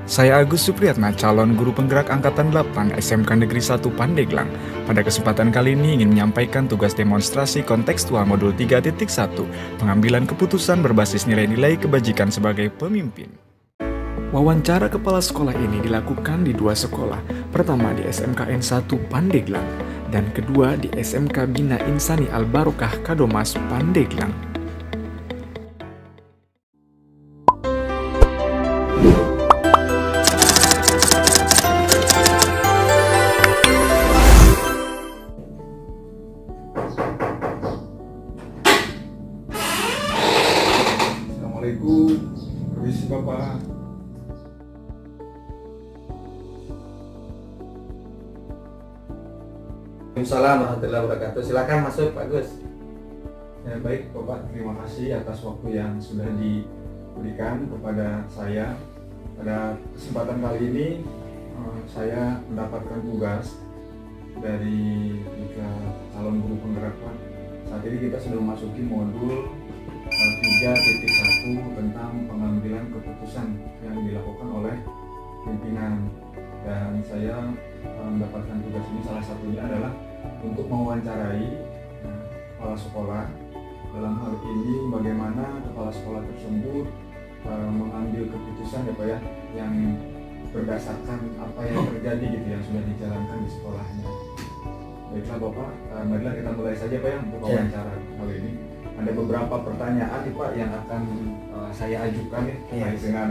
Saya Agus Supriyatna, calon guru penggerak Angkatan 8 SMK Negeri 1 Pandeglang. Pada kesempatan kali ini ingin menyampaikan tugas demonstrasi kontekstual modul 3.1, pengambilan keputusan berbasis nilai-nilai kebajikan sebagai pemimpin. Wawancara kepala sekolah ini dilakukan di dua sekolah, pertama di SMKN 1 Pandeglang, dan kedua di SMK Bina Insani Al-Barokah Kadomas Pandeglang. Assalamualaikum, permisi Bapak. Waalaikumsalam warahmatullahi wabarakatuh. Silakan masuk Pak Gus. Ya, baik Bapak, terima kasih atas waktu yang sudah diberikan kepada saya. Pada kesempatan kali ini saya mendapatkan tugas dari calon guru penggerak Pak. Saat ini kita sudah memasuki modul 3.1 tentang pengambilan keputusan yang dilakukan oleh pimpinan, dan saya mendapatkan tugas ini salah satunya adalah untuk mewawancarai kepala sekolah. Dalam hal ini bagaimana kepala sekolah tersebut mengambil keputusan ya Pak ya, yang berdasarkan apa yang terjadi gitu yang sudah dijalankan di sekolahnya. Baiklah Bapak, marilah kita mulai saja Pak ya untuk wawancara kali ini. Ada beberapa pertanyaan nih Pak yang akan saya ajukan ya terkait dengan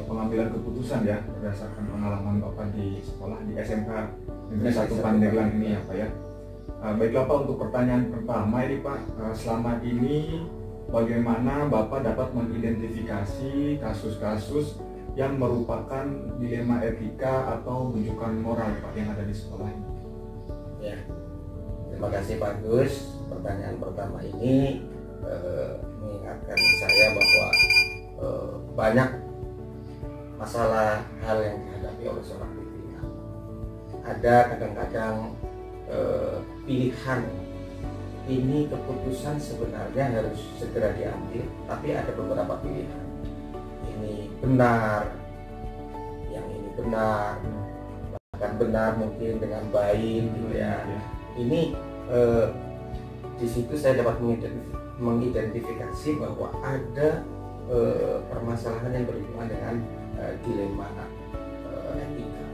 pengambilan keputusan ya berdasarkan pengalaman Bapak di sekolah di SMK Negeri 1 Pandeglang ini ya Pak ya. Baiklah Pak, untuk pertanyaan pertama ini Pak, selama ini bagaimana Bapak dapat mengidentifikasi kasus-kasus yang merupakan dilema etika atau rujukan moral Pak yang ada di sekolah ini? Ya, terima kasih Pak Gus. Pertanyaan pertama ini mengingatkan saya bahwa banyak masalah hal yang dihadapi oleh seorang pimpinan. Ada kadang-kadang pilihan ini keputusan sebenarnya harus segera diambil, tapi ada beberapa pilihan. Ini benar, yang ini benar, bahkan benar mungkin dengan baik gitu ya. Ini di situ saya dapat mengidentifikasi bahwa ada permasalahan yang berhubungan dengan dilema etika.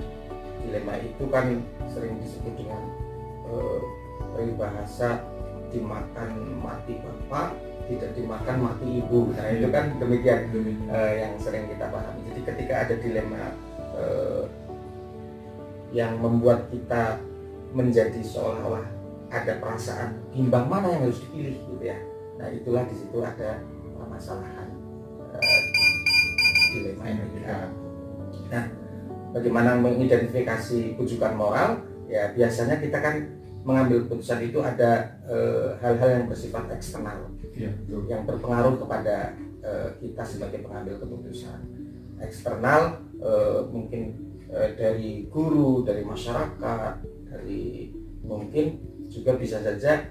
Dilema itu kan sering disebut dengan peribahasa dimakan mati bapak, tidak dimakan mati ibu. Nah itu kan demikian yang sering kita pahami. Jadi ketika ada dilema yang membuat kita menjadi seolah-olah ada perasaan bimbang mana yang harus dipilih gitu ya. Nah itulah di situ ada permasalahan dilema ini. Nah, bagaimana mengidentifikasi rujukan moral? Ya biasanya kita kan mengambil keputusan itu ada hal-hal yang bersifat eksternal, yang berpengaruh kepada kita sebagai pengambil keputusan. Eksternal mungkin dari guru, dari masyarakat, dari mungkin juga bisa saja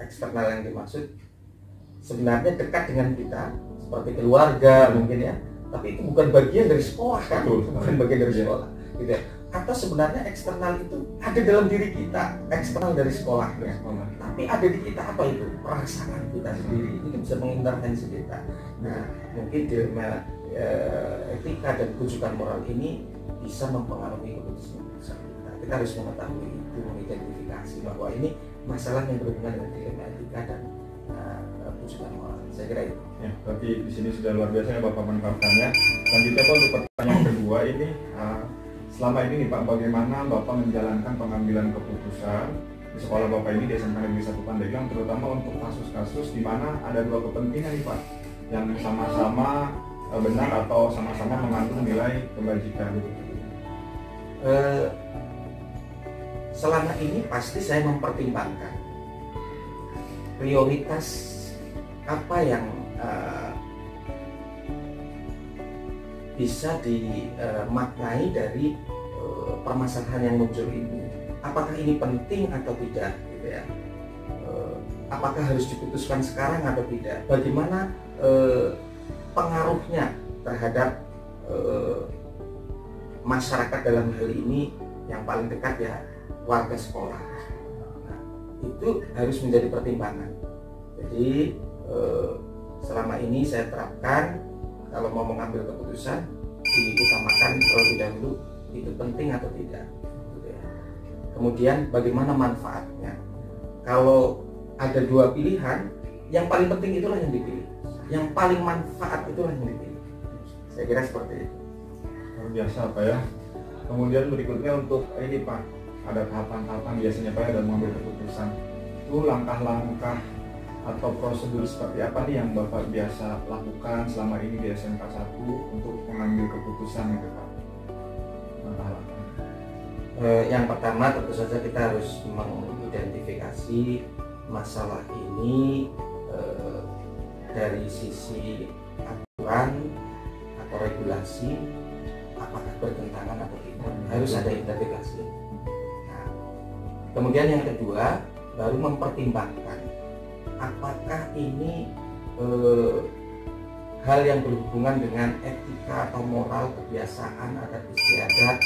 eksternal yang dimaksud sebenarnya dekat dengan kita seperti keluarga mungkin ya, tapi itu bukan bagian dari sekolah kan, bukan bagian dari sekolah gitu ya. Atau sebenarnya eksternal itu ada dalam diri kita, eksternal dari sekolahnya, tapi ada di kita apa itu perasaan kita sendiri, itu bisa mengintervensi kita. Nah mungkin dilema etika dan rujukan moral ini bisa mempengaruhi keputusan kita. Kita harus mengetahui itu, mengidentifikasi bahwa ini masalah yang berhubungan dengan dilema etika dan rujukan moral. Saya kira itu. Ya, tapi di sini sudah luar biasa ya Bapak menerangkannya. Lanjutnya Pak, untuk pertanyaan kedua ini, selama ini nih Pak, bagaimana Bapak menjalankan pengambilan keputusan di sekolah Bapak ini di SMK Negeri 1 Pandeglang, terutama untuk kasus-kasus di mana ada dua kepentingan nih Pak, yang sama-sama benar atau sama-sama mengandung nilai kebajikan? Selama ini pasti saya mempertimbangkan prioritas apa yang bisa dimaknai dari permasalahan yang muncul ini. Apakah ini penting atau tidak, gitu ya? Apakah harus diputuskan sekarang atau tidak? Bagaimana pengaruhnya terhadap masyarakat dalam hal ini yang paling dekat ya warga sekolah. Nah, itu harus menjadi pertimbangan. Jadi selama ini saya terapkan kalau mau mengambil keputusan diutamakan terlebih dahulu itu penting atau tidak. Kemudian bagaimana manfaatnya. Kalau ada dua pilihan, yang paling penting itulah yang dipilih. Yang paling manfaat itulah yang dipilih. Saya kira seperti itu. Luar biasa Pak ya. Kemudian berikutnya untuk ini Pak, ada tahapan-tahapan biasanya Pak dalam mengambil keputusan. Itu langkah-langkah atau prosedur seperti apa nih yang Bapak biasa lakukan selama ini di SMK 1 untuk mengambil keputusan itu Pak? Langkah-langkah. Yang pertama tentu saja kita harus mengidentifikasi masalah ini dari sisi aturan atau regulasi, apakah bertentangan atau tidak, harus ada identifikasi. Nah, kemudian yang kedua baru mempertimbangkan apakah ini hal yang berhubungan dengan etika atau moral, kebiasaan, adat istiadat,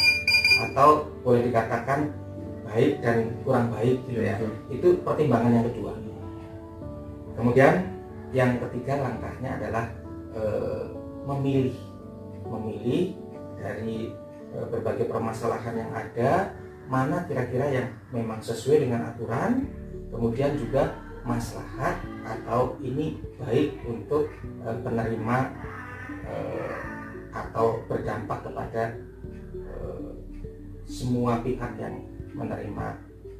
atau boleh dikatakan baik dan kurang baik gitu ya. Itu pertimbangan yang kedua. Kemudian yang ketiga langkahnya adalah memilih dari berbagai permasalahan yang ada, mana kira-kira yang memang sesuai dengan aturan, kemudian juga maslahat atau ini baik untuk penerima atau berdampak kepada semua pihak yang menerima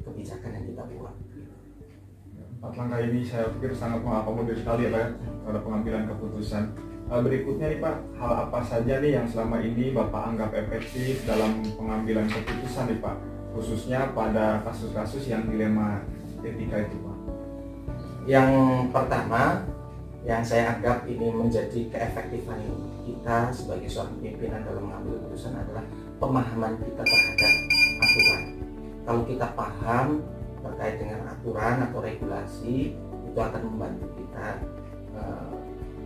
kebijakan yang kita buat. 4 langkah ini saya pikir sangat mengakomodir sekali ya Pak pada pengambilan keputusan. Berikutnya nih Pak, hal apa saja nih yang selama ini Bapak anggap efektif dalam pengambilan keputusan nih Pak, khususnya pada kasus-kasus yang dilema etika itu Pak? Yang pertama yang saya anggap ini menjadi keefektifan kita sebagai seorang pimpinan dalam mengambil keputusan adalah pemahaman kita terhadap aturan. Kalau kita paham terkait dengan aturan atau regulasi, itu akan membantu kita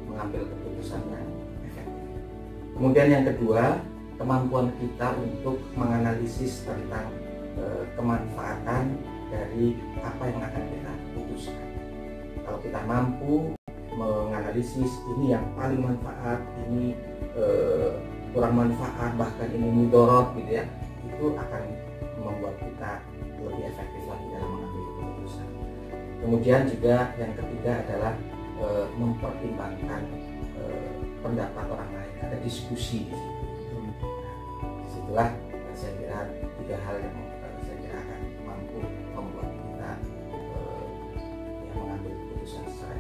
mengambil keputusan yang efektif. Kemudian yang kedua, kemampuan kita untuk menganalisis tentang kemanfaatan dari apa yang akan kita putuskan. Kalau kita mampu menganalisis ini yang paling manfaat, ini kurang manfaat, bahkan ini mudorot gitu ya, itu akan membuat kita lebih efektif lagi dalam mengambil keputusan. Kemudian juga yang ketiga adalah mempertimbangkan pendapat orang lain, ada diskusi di situ. Disitulah saya kira 3 hal yang saya kira akan mampu membuat kita mengambil keputusan secara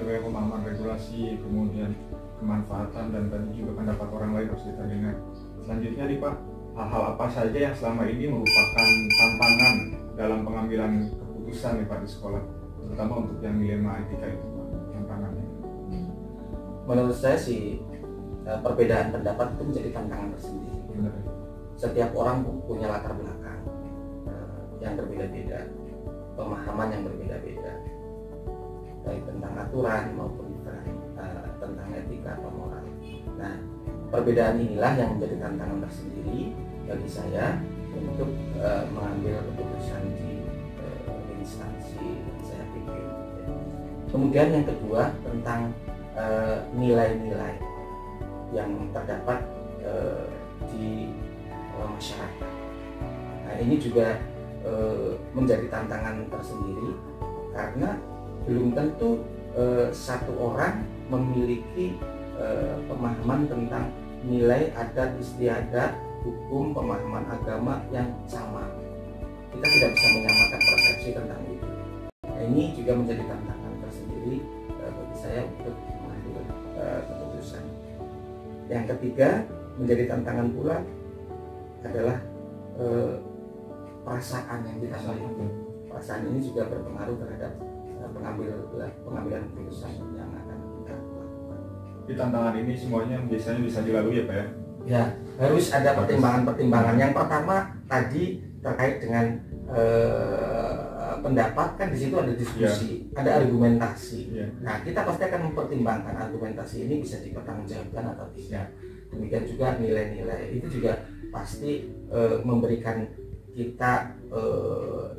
kayak pemahaman regulasi, kemudian kemanfaatan, dan tadi juga pendapat orang lain harus kita dengar. Selanjutnya nih Pak, hal-hal apa saja yang selama ini merupakan tantangan dalam pengambilan keputusan nih Pak di sekolah, terutama untuk yang dilema etika itu Pak, tantangannya? Menurut saya sih perbedaan pendapat itu menjadi tantangan tersendiri. Benar. Setiap orang punya latar belakang yang berbeda-beda, pemahaman yang berbeda-beda, baik tentang aturan maupun tentang etika atau moral. Nah, perbedaan inilah yang menjadi tantangan tersendiri bagi saya untuk mengambil keputusan di instansi yang saya pimpin. Kemudian yang kedua tentang nilai-nilai yang terdapat di masyarakat. Nah, ini juga menjadi tantangan tersendiri karena belum tentu satu orang memiliki pemahaman tentang nilai adat istiadat, hukum, pemahaman agama yang sama. Kita tidak bisa menyamakan persepsi tentang itu. Nah, ini juga menjadi tantangan tersendiri bagi saya untuk mengambil keputusan. Yang ketiga menjadi tantangan pula adalah perasaan yang kita miliki. Perasaan ini juga berpengaruh terhadap pengambilan keputusan yang akan kita lakukan. Di tantangan ini semuanya biasanya bisa dilalui ya Pak ya? Ya, harus ada pertimbangan-pertimbangan. Yang pertama tadi terkait dengan pendapat, kan di situ ada diskusi, ada argumentasi. Nah, kita pasti akan mempertimbangkan argumentasi ini bisa dipertanggungjawabkan atau tidak. demikian juga nilai-nilai itu juga pasti memberikan kita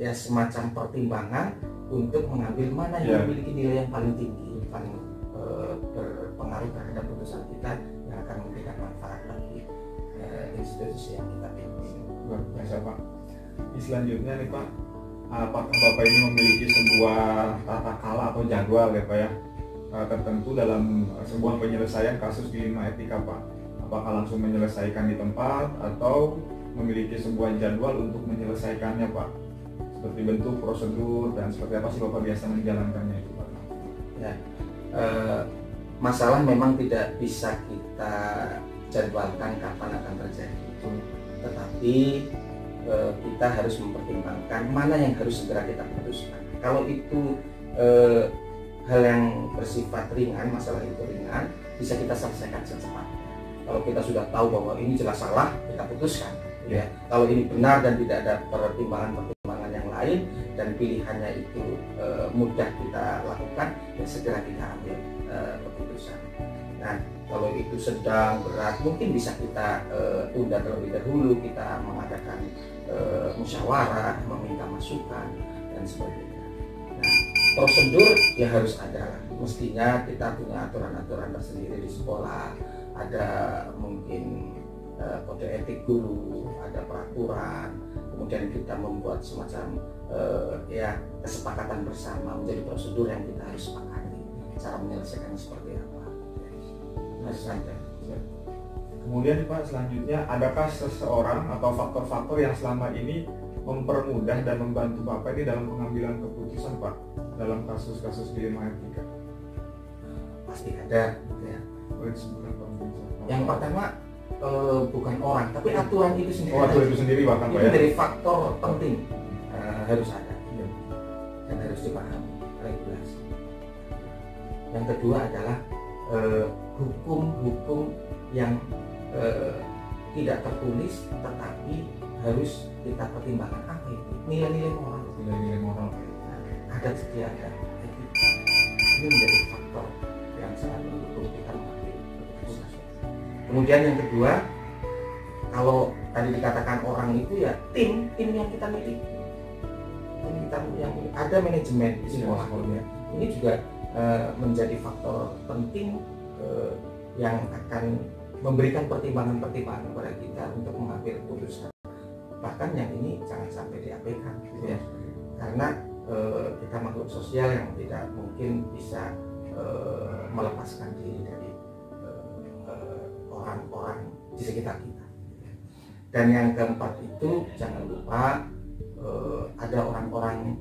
ya semacam pertimbangan untuk mengambil mana yang memiliki nilai yang paling tinggi, paling berpengaruh terhadap putusan kita yang akan memberikan manfaat bagi institusi yang kita pimpin. Luar biasa Pak. Selanjutnya nih Pak, apakah Bapak ini memiliki sebuah tata kala atau jadwal ya Pak ya tertentu dalam sebuah penyelesaian kasus dilema etika Pak? Apakah langsung menyelesaikan di tempat atau memiliki sebuah jadwal untuk menyelesaikannya Pak? Seperti bentuk, prosedur, dan seperti apa sih Bapak biasa menjalankannya itu Pak? Ya, masalah memang tidak bisa kita jadwalkan kapan akan terjadi, tetapi kita harus mempertimbangkan mana yang harus segera kita putuskan. Kalau itu hal yang bersifat ringan, masalah itu ringan, bisa kita selesaikan secepatnya. Kalau kita sudah tahu bahwa ini jelas salah, kita putuskan. Ya, kalau ini benar dan tidak ada pertimbangan-pertimbangan yang lain dan pilihannya itu mudah kita lakukan, ya segera kita ambil keputusan. Nah, kalau itu sedang berat, mungkin bisa kita tunda terlebih dahulu, kita mengadakan musyawarah, meminta masukan dan sebagainya. Nah, prosedur ya harus ada. Mestinya kita punya aturan-aturan tersendiri di sekolah, ada mungkin kode etik guru, ada peraturan, kemudian kita membuat semacam ya kesepakatan bersama menjadi prosedur yang kita harus sepakati. Cara menyelesaikannya seperti apa? Kemudian Pak, selanjutnya adakah seseorang atau faktor-faktor yang selama ini mempermudah dan membantu Bapak ini dalam pengambilan keputusan Pak dalam kasus-kasus dilema etika? Pasti ada ya. Yang pertama bukan orang, tapi aturan itu sendiri. Aturan itu sendiri bahkan Pak ya. Itu dari faktor penting harus ada dan harus dipahami regulasi. Yang kedua adalah hukum-hukum yang tidak tertulis tetapi harus kita pertimbangkan apa itu nilai-nilai moral. Nilai-nilai moral. Adat istiadat, etika. Ini menjadi faktor yang sangat mendukung kita mengambil keputusan. Kemudian yang kedua, kalau tadi dikatakan orang itu ya tim yang kita miliki, tim kita yang ada manajemen di sekolah ya. Ini juga menjadi faktor penting yang akan memberikan pertimbangan-pertimbangan kepada kita untuk mengambil keputusan. Bahkan yang ini jangan sampai diabaikan, gitu ya. Karena kita makhluk sosial yang tidak mungkin bisa melepaskan diri dari orang-orang di sekitar kita. Dan yang keempat itu jangan lupa ada orang-orang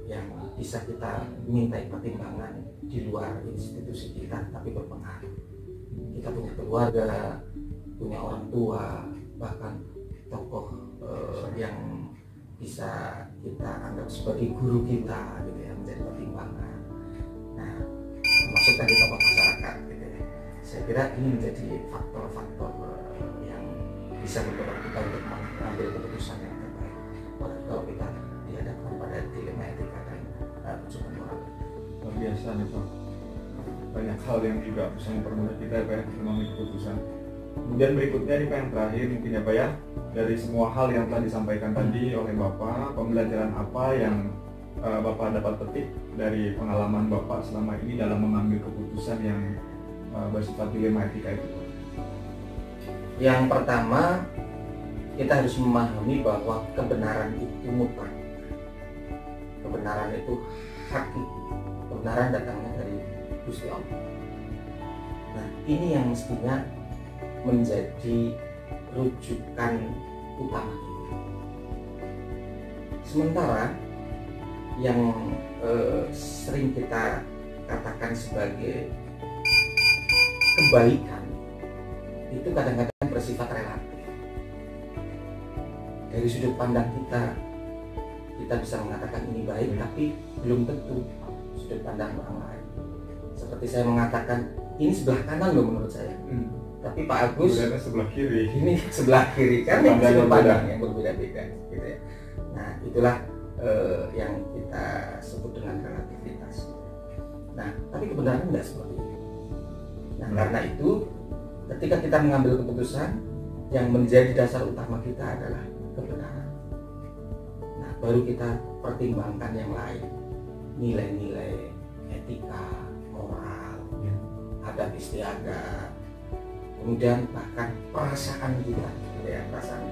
yang bisa kita mintai pertimbangan di luar institusi kita tapi berpengaruh. Kita punya keluarga, punya orang tua, bahkan tokoh yang bisa kita anggap sebagai guru kita, gitu ya, menjadi pertimbangan. Nah, termasuk tadi tokoh masyarakat, gitu ya. Saya kira ini menjadi faktor-faktor yang bisa mendorong kita untuk mengambil keputusan yang terbaik. Kalau kita dihadapkan pada dilema etika dan putusan moral. Luar biasa nih Pak. Banyak hal yang juga bisa mempermudah kita ya Pak ya mengambil keputusan. Kemudian berikutnya nih Pak yang terakhir mungkin ya Pak ya, dari semua hal yang telah disampaikan tadi oleh Bapak, pembelajaran apa yang Bapak dapat petik dari pengalaman Bapak selama ini dalam mengambil keputusan yang bersifat dilema etika itu? Yang pertama, kita harus memahami bahwa kebenaran itu mutlak. Kebenaran itu hakiki. Kebenaran datangnya dari Gusti Allah. Nah, ini yang mestinya menjadi rujukan utama kita. Sementara yang sering kita katakan sebagai kebaikan itu kadang-kadang bersifat relatif. Dari sudut pandang kita bisa mengatakan ini baik, tapi belum tentu sudut pandang orang lain. Seperti saya mengatakan ini sebelah kanan loh menurut saya, tapi Pak Agus sebelah kiri. Ini sebelah kiri, kan sudut pandang yang berbeda-beda, gitu ya. Nah, itulah yang kita sebut dengan relativitas. Nah, tapi kebenaran tidak seperti itu. Nah, karena itu ketika kita mengambil keputusan, yang menjadi dasar utama kita adalah kebenaran. Nah, baru kita pertimbangkan yang lain, nilai-nilai etika, moral, adab istiadat, kemudian bahkan perasaan kita, ya, perasaan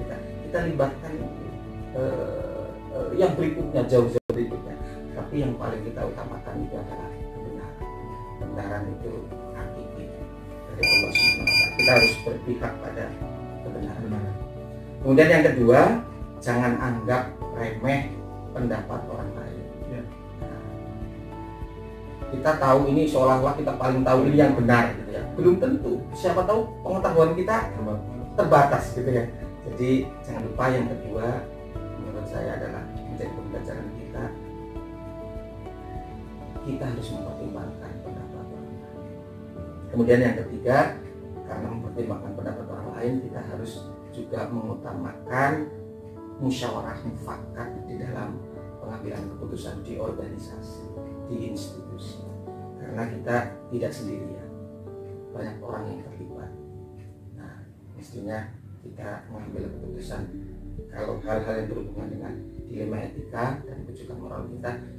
kita libatkan yang berikutnya, jauh-jauh berikutnya. Tapi yang paling kita utamakan itu adalah kebenaran. Kebenaran itu hakiki dari Allah Subhanahu wa Ta'ala. Kita harus berpihak pada kebenaran. Kemudian yang kedua, jangan anggap remeh pendapat orang lain. Nah, kita tahu ini seolah-olah kita paling tahu ini yang benar, gitu ya. Belum tentu. Siapa tahu pengetahuan kita terbatas, gitu ya. Jadi jangan lupa yang kedua, menurut saya adalah menjadi pembelajaran kita harus mempertimbangkan pendapat orang lain. Kemudian yang ketiga, karena mempertimbangkan pendapat orang lain, kita harus juga mengutamakan musyawarah mufakat di dalam pengambilan keputusan di organisasi, di institusi. Karena kita tidak sendirian, banyak orang yang terlibat. Nah, mestinya kita mengambil keputusan kalau hal-hal yang berhubungan dengan dilema etika dan kejujuran moral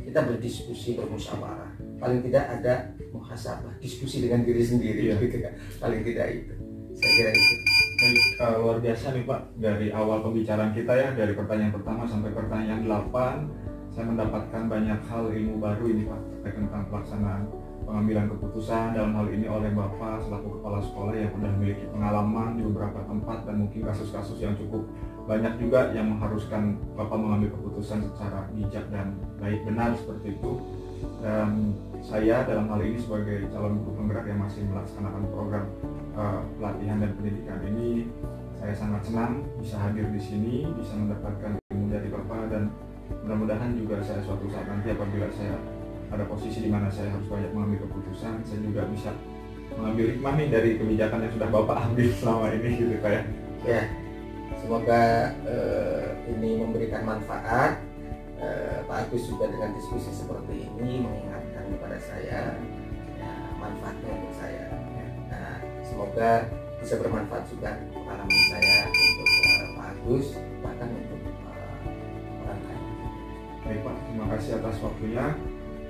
kita berdiskusi, bermusyawarah. Paling tidak ada muhasabah, diskusi dengan diri sendiri, gitu kan. Paling tidak itu, saya kira itu. Luar biasa nih Pak, dari awal pembicaraan kita ya, dari pertanyaan pertama sampai pertanyaan 8, saya mendapatkan banyak hal ilmu baru ini Pak, terkait tentang pelaksanaan pengambilan keputusan dalam hal ini oleh Bapak selaku kepala sekolah yang sudah memiliki pengalaman di beberapa tempat dan mungkin kasus-kasus yang cukup banyak juga yang mengharuskan Bapak mengambil keputusan secara bijak dan baik benar seperti itu. Dan saya dalam hal ini sebagai calon guru penggerak yang masih melaksanakan program pelatihan dan pendidikan ini, saya sangat senang bisa hadir di sini, bisa mendapatkan ilmu dari Bapak, dan mudah-mudahan juga saya suatu saat nanti apabila saya ada posisi di mana saya harus banyak mengambil keputusan, saya juga bisa mengambil hikmah nih dari kebijakan yang sudah Bapak ambil selama ini, gitu Pak ya. Ya, semoga ini memberikan manfaat. Pak Agus juga dengan diskusi seperti ini mengingatkan kepada saya ya, manfaatnya untuk saya. Nah, semoga bisa bermanfaat juga pengalaman saya untuk Pak Agus, bahkan untuk orang lain. Baik Pak, terima kasih atas waktunya.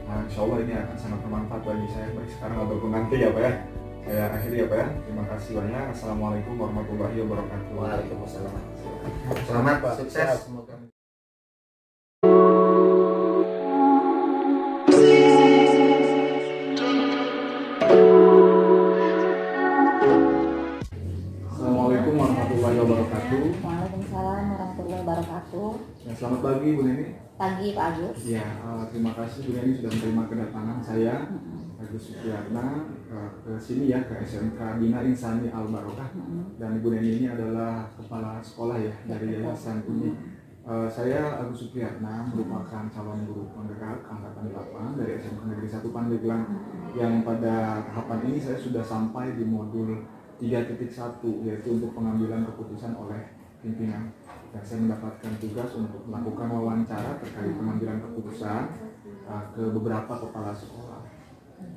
Insya Allah ini akan sangat bermanfaat bagi saya baik sekarang ataupun nanti ya Pak ya. Saya akhiri ya Pak ya. Terima kasih banyak. Assalamualaikum warahmatullahi wabarakatuh. Waalaikumsalam. Selamat Pak, sukses. Semoga. Assalamualaikum warahmatullahi wabarakatuh. Waalaikumsalam warahmatullahi wabarakatuh. Ya, selamat pagi Bu Neni. Pagi Pak Agus. Ya, terima kasih Bu Neni sudah menerima kedatangan saya Agus Supriyatna ke sini ya, ke SMK Bina Insani Al Barokah. Dan Ibu Neni ini adalah kepala sekolah ya dari Yayasan ini. Saya Agus Supriyatna, merupakan calon guru penggerak angkatan 8 dari SMK Negeri 1 Pandeglang, yang pada tahapan ini saya sudah sampai di modul 3.1, yaitu untuk pengambilan keputusan oleh pimpinan. Dan saya mendapatkan tugas untuk melakukan wawancara terkait pengambilan keputusan ke beberapa kepala sekolah.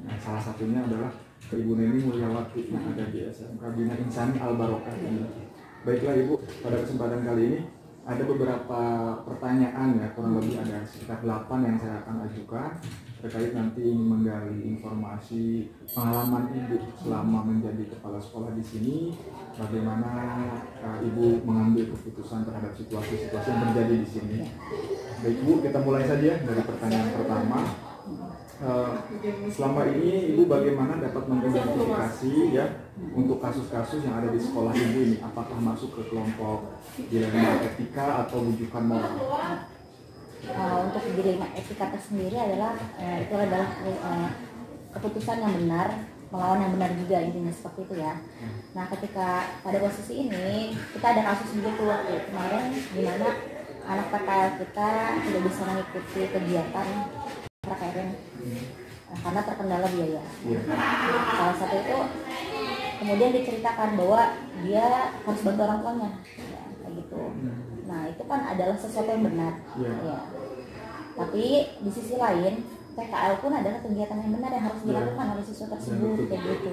Nah, salah satunya adalah Ibu Neni Mulyawati yang ada di SMK Bina Insani Al Barokah ini. Baiklah Ibu, pada kesempatan kali ini ada beberapa pertanyaan ya, kurang lebih ada sekitar 8 yang saya akan ajukan terkait nanti menggali informasi pengalaman Ibu selama menjadi kepala sekolah di sini, bagaimana Ibu mengambil keputusan terhadap situasi-situasi yang terjadi di sini. Baik Bu, kita mulai saja dari pertanyaan pertama. Selama ini Ibu bagaimana dapat mengidentifikasi ya untuk kasus-kasus yang ada di sekolah Ibu ini, apakah masuk ke kelompok dilema etika atau rujukan moral? Untuk dilema etika tersendiri adalah itu adalah keputusan yang benar melawan yang benar juga, intinya seperti itu ya. Nah, ketika pada posisi ini kita ada kasus begitu waktu kemarin di mana anak PKL kita tidak bisa mengikuti kegiatan PKL karena terkendala biaya. Salah satu itu kemudian diceritakan bahwa dia harus bantu orang tuanya, ya, kayak gitu. Nah, itu kan adalah sesuatu yang benar, ya. Tapi di sisi lain PKL pun adalah kegiatan yang benar yang harus dilakukan oleh siswa tersebut, kayak gitu.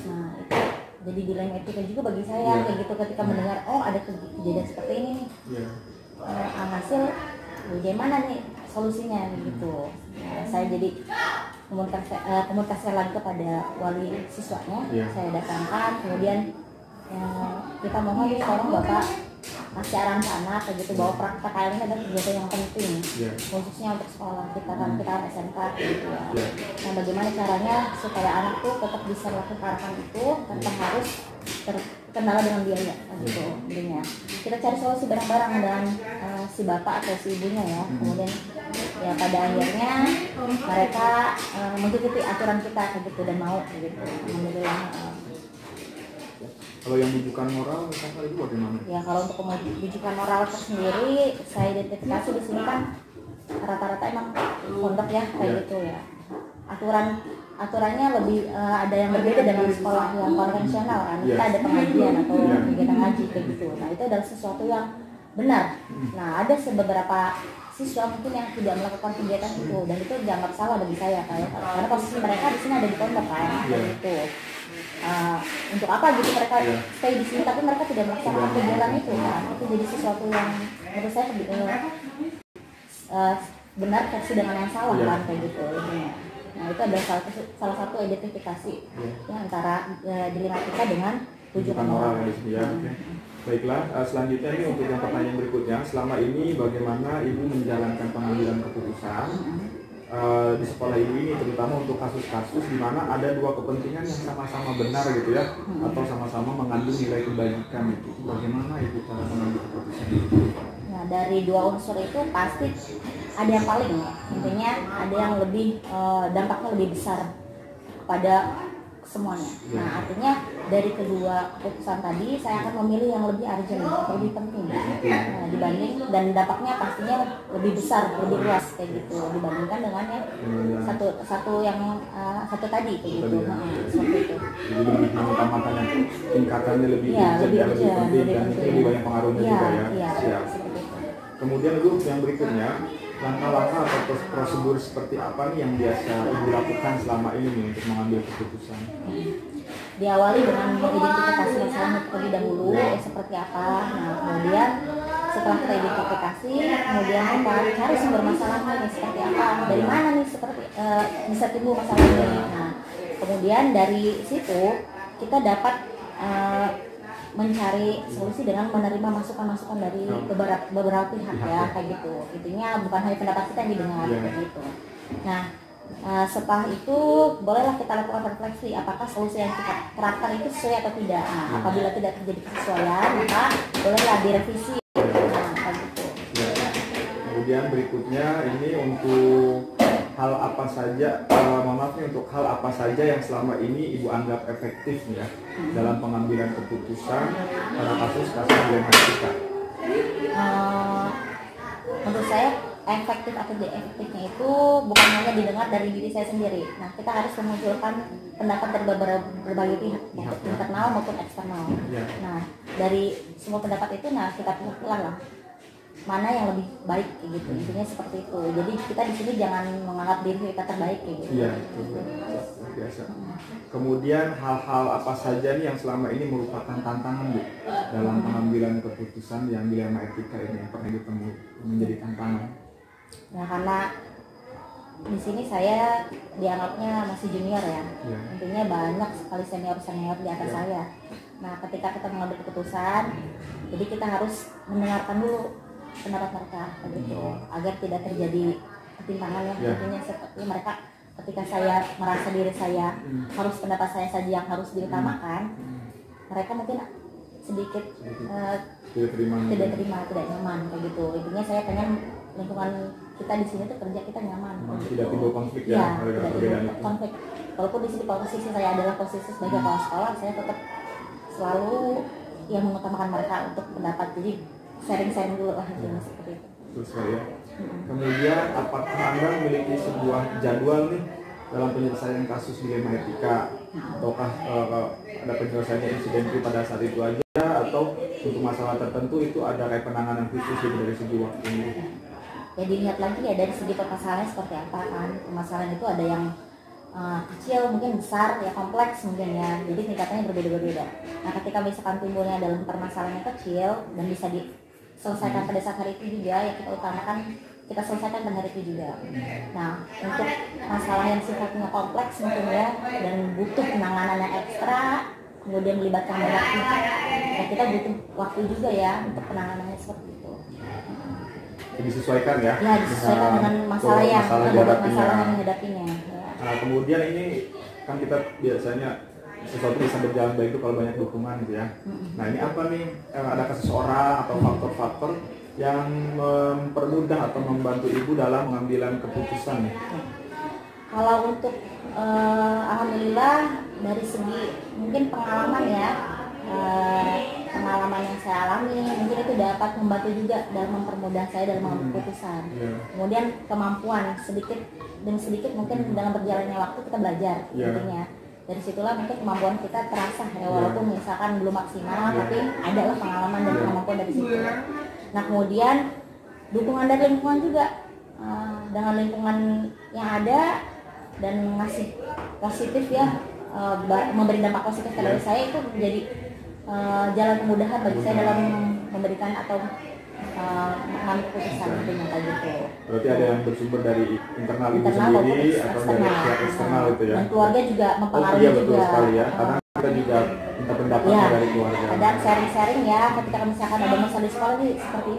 Nah, itu jadi dilema etika juga bagi saya kayak gitu ketika mendengar ada kejadian seperti ini nih. Hasil bagaimana nih solusinya gitu. Saya jadi komunikasi lagi kepada wali siswanya. Saya datangkan, kemudian kita mohon tolong Bapak kasih arahan ke anak kayak gitu, bahwa praktek ini adalah kegiatan yang penting khususnya untuk sekolah kita kan SMK gitu ya. Nah, bagaimana caranya supaya anak tuh tetap bisa melakukan itu tanpa harus terkendala dengan biaya gitu intinya. Kita cari solusi bareng-bareng dengan si bapak atau si ibunya ya. Kemudian ya pada akhirnya mereka mengikuti aturan kita kayak gitu dan mau kayak gitu. Alhamdulillah. Kalau yang bujukan moral misalnya itu bagaimana? Ya kalau untuk bujukan moral tersendiri saya identifikasi di sini kan rata-rata emang pondok ya kayak gitu ya. Aturannya lebih ada yang berbeda dengan sekolah yang konvensional kan. Kita ada pengajian atau kegiatan ngaji kayak gitu. Nah itu adalah sesuatu yang benar. Nah ada beberapa siswa mungkin yang tidak melakukan kegiatan itu dan itu dianggap salah bagi saya karena posisi mereka di sini ada di pondok kan gitu. Untuk apa gitu mereka stay di sini tapi mereka tidak melaksanakan kegiatan itu kan. Itu jadi sesuatu yang menurut saya benar versi dengan yang salah kan kayak gitu. Nah itu adalah salah satu identifikasi antara dilematika dengan rujukan moral. Baiklah, selanjutnya ini untuk yang pertanyaan berikutnya. Selama ini bagaimana Ibu menjalankan pengambilan keputusan di sekolah Ibu ini, terutama untuk kasus-kasus di mana ada dua kepentingan yang sama-sama benar gitu ya, atau sama-sama mengandung nilai kebaikan gitu. Bagaimana Ibu cara mengambil keputusan itu? Nah dari dua unsur itu pasti ada yang paling ya. Intinya ada yang lebih dampaknya lebih besar kepada semuanya. Nah artinya dari kedua keputusan tadi saya akan memilih yang lebih urgent, lebih penting dibanding, dan dampaknya pastinya lebih besar, lebih luas kayak gitu dibandingkan dengan yang satu tadi kayak gitu. Seperti itu. Jadi lebih mengutamakan yang tingkatannya lebih urgent, lebih penting dan itu lebih banyak pengaruhnya juga ya. Siap. Kemudian Ibu yang berikutnya, langkah-langkah atau prosedur seperti apa nih yang biasa Ibu lakukan selama ini nih untuk mengambil keputusan? Diawali dengan mengidentifikasi masalah terlebih dahulu seperti apa. Nah kemudian setelah kita identifikasi, kemudian kita cari sumber masalahnya seperti apa, dari mana nih bisa timbul masalah ini. Nah kemudian dari situ kita dapat mencari solusi dengan menerima masukan-masukan dari beberapa pihak ya kayak gitu. Intinya bukan hanya pendapat kita yang didengar kayak gitu. Nah setelah itu bolehlah kita lakukan refleksi apakah solusi yang kita terapkan itu sesuai atau tidak. Nah apabila tidak terjadi kesesuaian maka bolehlah direvisi. Kayak gitu. Kemudian berikutnya ini untuk hal apa saja, untuk hal apa saja yang selama ini Ibu anggap efektif ya dalam pengambilan keputusan pada kasus-kasus dilematika. Menurut saya efektif atau tidak efektifnya itu bukan hanya didengar dari diri saya sendiri. Nah kita harus memunculkan pendapat dari berbagai pihak, internal maupun eksternal. Nah dari semua pendapat itu kita pilih lah mana yang lebih baik kayak gitu. Intinya seperti itu. Jadi kita di sini jangan menganggap diri kita terbaik kayak gitu. Iya, biasa. Kemudian hal-hal apa saja nih yang selama ini merupakan tantangan Bu dalam pengambilan keputusan yang dilema etika ini yang pernah ditemui menjadi tantangan? Nah karena di sini saya dianggapnya masih junior ya. Intinya banyak sekali senior di atas saya. Nah ketika kita mengambil keputusan, jadi kita harus mendengarkan dulu pendapat mereka begitu agar tidak terjadi ketimpangan ya. Intinya seperti mereka ketika saya merasa diri saya harus pendapat saya saja yang harus diutamakan, mereka mungkin sedikit tidak nyaman kayak gitu. Intinya saya pengen lingkungan kita di sini tuh kerja kita nyaman. Tidak timbul konflik ya? Tidak timbul konflik. Walaupun di sini posisi saya adalah posisi sebagai kepala sekolah, saya tetap selalu yang mengutamakan mereka untuk pendapat. Jadi sharing dulu lah seperti itu. Terus ya. Kemudian apakah Anda memiliki sebuah jadwal nih dalam penyelesaian kasus dilema etika, ataukah ada penyelesaian insiden itu pada saat itu aja, atau untuk masalah tertentu itu ada kayak penanganan khusus gitu dari segi waktunya? Ya dilihat lagi ya dari segi permasalahannya seperti apa kan. Permasalahan itu ada yang kecil, mungkin besar, ya kompleks mungkin ya. Jadi tingkatannya berbeda-beda. Nah, ketika misalkan timbulnya dalam permasalahan yang kecil dan bisa diselesaikan pada saat hari itu juga, ya kita utamakan kita selesaikan pada hari itu juga. Nah, untuk masalah yang sifatnya kompleks mungkin ya dan butuh penanganan yang ekstra, kemudian melibatkan banyak pihak, ya kita butuh waktu juga ya untuk penanganannya seperti itu. Disesuaikan ya? Ya, disesuaikan dengan masalah yang dihadapinya. Ya. Nah, kemudian ini kan kita biasanya sesuatu bisa berjalan baik itu kalau banyak dukungan gitu ya. Nah, ini apa nih? Adakah seseorang atau faktor-faktor yang mempermudah atau membantu ibu dalam pengambilan keputusan? Kalau untuk alhamdulillah dari segi mungkin pengalaman ya, pengalaman yang saya alami mungkin itu dapat membantu juga dalam mempermudah saya dalam mengambil keputusan. Kemudian kemampuan sedikit demi sedikit mungkin dalam berjalannya waktu kita belajar intinya. Dari situlah mungkin kemampuan kita terasa ya, walaupun misalkan belum maksimal tapi adalah pengalaman dan kemampuan dari situ. Nah, kemudian dukungan dari lingkungan juga, dengan lingkungan yang ada dan ngasih positif ya, memberi dampak positif kepada saya, itu menjadi jalan kemudahan bagi saya dalam memberikan atau mengambil keputusan yang kayak gitu. Berarti ada yang bersumber dari internal ibu sendiri atau dari pihak eksternal itu ya? Dan keluarga juga mempengaruhi betul juga. Sekali ya, karena kita juga minta pendapatnya dari keluarga. Ada sharing-sharing ya, ketika misalkan ada masalah di sekolah nih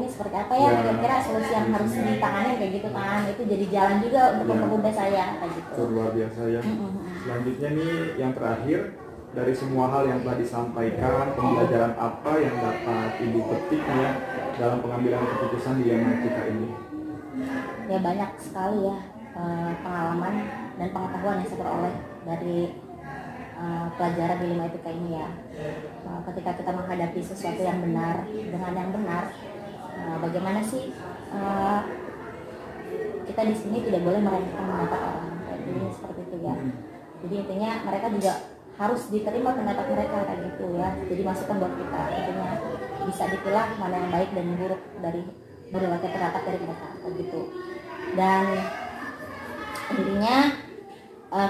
seperti apa ya, kira-kira solusi yang harus ditangani kayak gitu kan, itu jadi jalan juga untuk mempermudah saya kayak gitu. Luar biasa ya. Selanjutnya nih yang terakhir, dari semua hal yang telah disampaikan, pembelajaran apa yang dapat ibu petik ya dalam pengambilan keputusan di Etika ini? Ya banyak sekali ya pengalaman dan pengetahuan yang saya peroleh dari pelajaran di Etika ini ya. Ketika kita menghadapi sesuatu yang benar dengan yang benar, bagaimana sih kita di sini tidak boleh meremehkan pendapat orang, jadi seperti itu ya. Jadi intinya mereka juga harus diterima pendapat mereka kayak gitu ya. Jadi masukan buat kita, intinya bisa dipilah mana yang baik dan buruk dari berbagai pendapat dari mereka kayak gitu. Dan intinya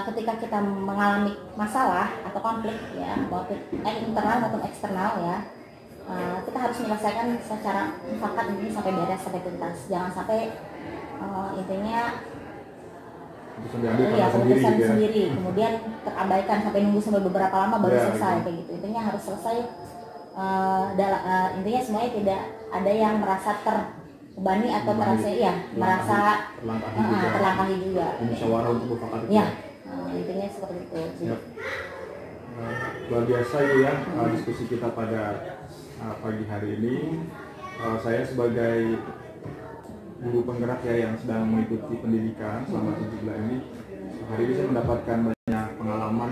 ketika kita mengalami masalah atau konflik ya, internal maupun eksternal ya, kita harus menyelesaikan secara mufakat ini sampai beres, sampai tuntas. Jangan sampai intinya keputusan sendiri kemudian terabaikan sampai nunggu sampai beberapa lama baru selesai kayak gitu. Intinya harus selesai, intinya semuanya tidak ada yang merasa terbebani atau merasa terlangkahi juga. Musyawarah untuk mufakat itu. Ya, intinya seperti itu. Luar biasa ya diskusi kita pada pagi hari ini. Saya sebagai guru penggerak ya yang sedang mengikuti pendidikan selama 7 bulan ini, hari ini saya mendapatkan banyak pengalaman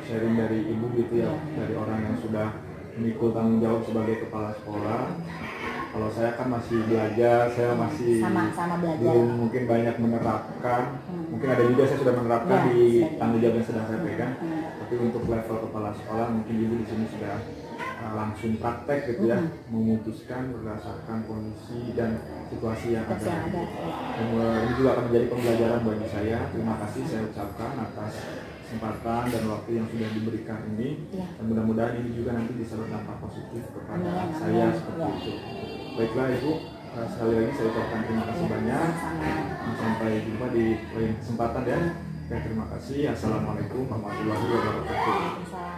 sharing dari ibu gitu ya, dari orang yang sudah memikul tanggung jawab sebagai kepala sekolah. Kalau saya kan masih belajar, saya masih sama belajar. Belum mungkin banyak menerapkan, mungkin ada juga saya sudah menerapkan di tanggung jawab yang sedang saya pegang. Tapi untuk level kepala sekolah mungkin ibu di sini sudah langsung praktek gitu ya, memutuskan berdasarkan kondisi dan situasi yang ada. Ini juga akan menjadi pembelajaran bagi saya. Terima kasih saya ucapkan atas kesempatan dan waktu yang sudah diberikan ini. Dan mudah-mudahan ini juga nanti bisa berdampak positif kepada saya seperti itu. Baiklah Ibu, sekali lagi saya ucapkan terima kasih banyak. Sampai jumpa di lain kesempatan ya. Terima kasih. Assalamualaikum warahmatullahi wabarakatuh.